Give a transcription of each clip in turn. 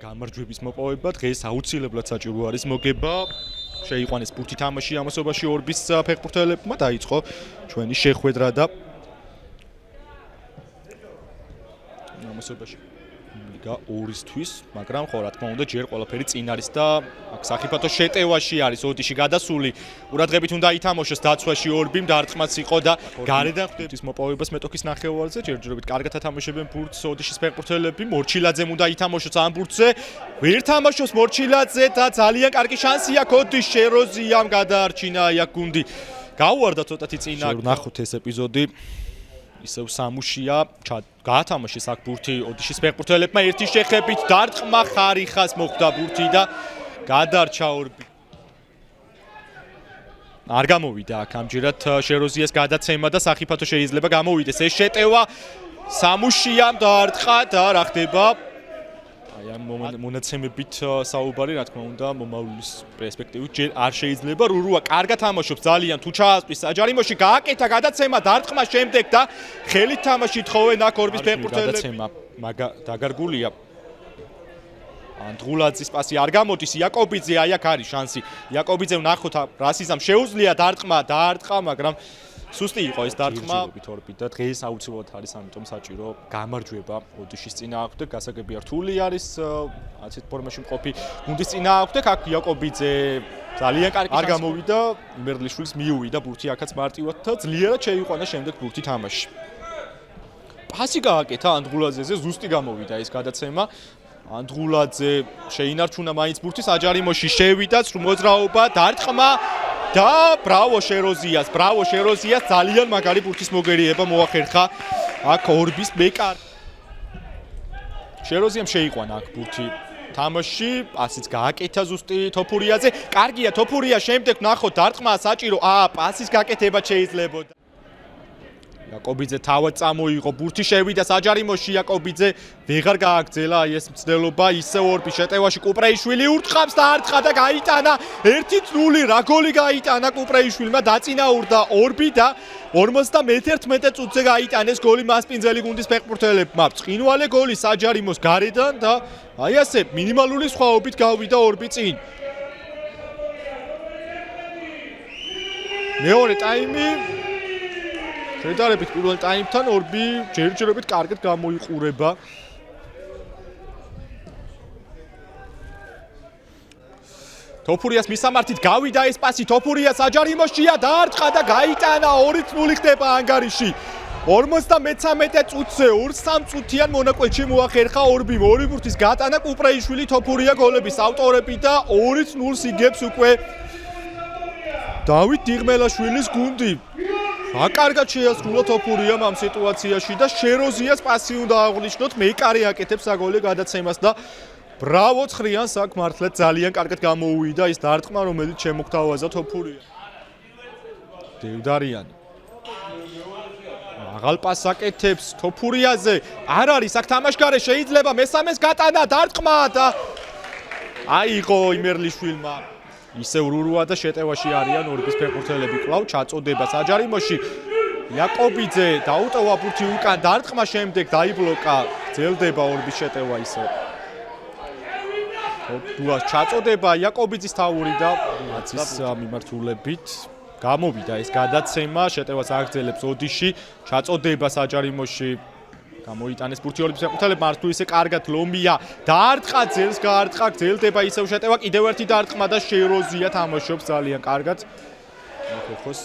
გამარჯვების მოპოვება დღეს აუცილებლად საჭირო არის მოგება. შეიყვანეს ბურთი თამაში ამასობაში ორბის ფეხბურთელებმა დაიწყო ჩვენი შეხვედრა და ამასობაში ლიგა 2-ისთვის, მაგრამ ხო რა თქმა უნდა ჯერ ყველაფერი წინ არის და აქ საფეხბურთო შეტევაში არის ოდიში გადასული. ყურადღებით უნდა ითამაშოს დაცვაში ორბი დარტყმაც იყო და გარედან ხვდების მოპოვებას მეტოქის ნახევარზე ჯერჯერობით კარგად ათამაშებენ ბურთს ოდიშის ფეხბურთელები. მორჩილაძემ უნდა ითამაშოს ამ ბურთზე. ვერ თამაშობს მორჩილაძე და ძალიან კარგი შანსი აქვს ოდიშ შეროზიამ გადაარჩინა აქ გუნდი. გაუვარდა ცოტათი წინა. ნახოთ ეს ეპიზოდი. ისევ სამუშია გაათამაშეს აქ ბურთი ოდიშის ფეხბურთელებმა ერთი შეხებით დარტყმა ხარიხას მოხვდა ბურთი და გადარჩა ორბი. არ გამოვიდა აქ ამჯერად შეროზიას გადაცემა და საფეხბურთო შეიძლება გამოვიდეს. ეს შეტევა სამუშიამ დაარტყა და რა ხდება? აი ამ მონაცემებით საუბარი რა თქმა უნდა მომავლის პერსპექტივით ჯერ არ შეიძლება. რურუა კარგად თამაშობს ძალიან თუ ჩაასწვის საჯარიმოში გააკეთა გადაცემა დარტყმა შემდეგ და ხელით თამაში თხოვენ აქ ორბის ფეხბურთელები. გადაცემა დაგარგულია. ანდღულაძის პასი არ გამოდის. იაკობიძე აი აქ არის შანსი. იაკობიძემ ნახოთ რასიზამ შეუძლია დაარტყმა, მაგრამ სუსტი იყო ეს დარტყმა. ორბი და დღეს აუცილებლად არის ამიტომ საჭირო გამარჯვება ოდიშის წინააღმდეგ. გასაგებია რთული არის ასეთ ფორმაში მყოფი გუნდის წინააღმდეგ. აქ იაკობიძე ძალიან კარგი არ გამოვიდა. იმერლიშვილს მიუვიდა ბურთი აქაც მარტივად და ძლიერად შეიყვანა შემდეგ ბურთი თამაში. პასი გააკეთა ანდღულაძეზე ზუსტი გამოვიდა ეს გადაცემა. ანდღულაძე შეინარჩუნა მაინც ბურთის აჯარიმოში შევიდა მოძრაობა დარტყმა და ბრავო შეროზიას ძალიან მაგარი ბურთის მოგერიება მოახერხა აქ ორბის მეკარ. შეროზიამ შეიყვანა აქ ბურთი თამაში, პასიც გააკეთა ზუსტი თოფურიაძე. კარგია თოფურია შემდეგ ნახოთ დარტყმა საჭირო. პასის გაკეთება შეიძლებოდა. იაკობიძე თავად წამოიღო ბურთი შევიდა საჯარიმოში. იაკობიძე ვეღარ გააგრძელა აი ეს მცდელობა. ისე ორბის შეტევაში კუპრეიშვილი ურტყავს და არტყა და გაიტანა 1-0. რა გოლი გაიტანა კუპრეიშვილმა დაწინაურდა ორბი და 51 წუთზე გაიტანეს გოლი მასპინძელი გუნდის ფეხბურთელებმა. ბრწყინვალე გოლი საჯარიმოს გარედან და აი ასე მინიმალური სხვაობით გავიდა ორბი წინ. მეორე ტაიმი შედარებით პირველ ტაიმთან ორბი ჯერჯერობით კარგად გამოიყურება. თოფურიას მისამართით გავიდა ეს პასი თოფურიას აჯარიმოშია დაარტყა და გაიტანა 2-0 ხდება ანგარიში. 53 წუთზე 2-3 წუთიან მონაკვეთში მოახერხა ორბიმ. ორი ბურთის გატანა კუპრეიშვილი თოფურია გოლების ავტორები და 2-0 იგებს უკვე დავით დიღმელაშვილის გუნდი. აკარგად შეასრულა თოფურიამ ამ სიტუაციაში და შეროზიას პასი უნდა აღნიშნოთ. მეკარე აკეთებს აგოლე გადაცემას და ბრავო ცხრიანს აქ მართლაც ძალიან კარგად გამოუვიდა ის დარტყმა რომელიც შემოგთავაზა თოფურია. დევდარიანი მაღალ პასს აკეთებს თოფურიაზე. არ არის აქ თამაშგარე შეიძლება მესამეს გატანა დარტყმა და აიღო იმერლიშვილმა. ისევ რურუა და შეტევაში არიან ორბის ფეხბურთელები. კვლავ ჩაწოდება საჯარიმოში. იაკობიძე დაუტოვა ბურთი უკან დარტყმა შემდეგ დაიბლოკა. ძელდება ორბის შეტევა ისევ. დუას ჩაწოდება იაკობიძის თავური და მაცის მიმართულებით გამოვიდა ეს გადაცემა. შეტევას აგრძელებს ოდიში. ჩაწოდება საჯარიმოში. გამოიტანეს ბურთი ორბის ფეხბურთელებმა არ თუ ისე კარგად ლომია დაარტყა ძელს გაარტყა გრძელდება ისევ შეტევა კიდევ ერთი დარტყმა და შეროზია თამაშობს ძალიან კარგად. ახოს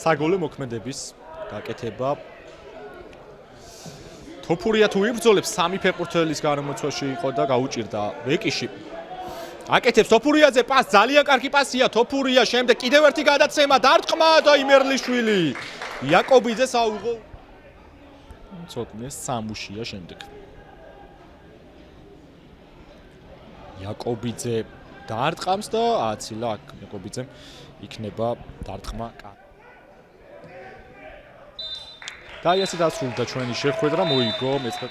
საგოლე მოქმედების გაკეთება. თოფურია თუ იბრძოლებს სამი ფეხბურთელის გარემოცვაში იყო და გაუჭირდა ბეკიში. აკეთებს თოფურიაძე პას ძალიან კარგი პასია თოფურია შემდეგ კიდევ ერთი გადაცემა დარტყმა და იმერლიშვილი. იაკობიძე საუღო ცოტნეს სამუშია შემდეგ. იაკობიძე დაარტყამს და აცილა აქ იაკობიძემ იქნება დარტყმა. და აი ასე დასრულდა ჩვენი შეხვედრა მოიგო მეცხრე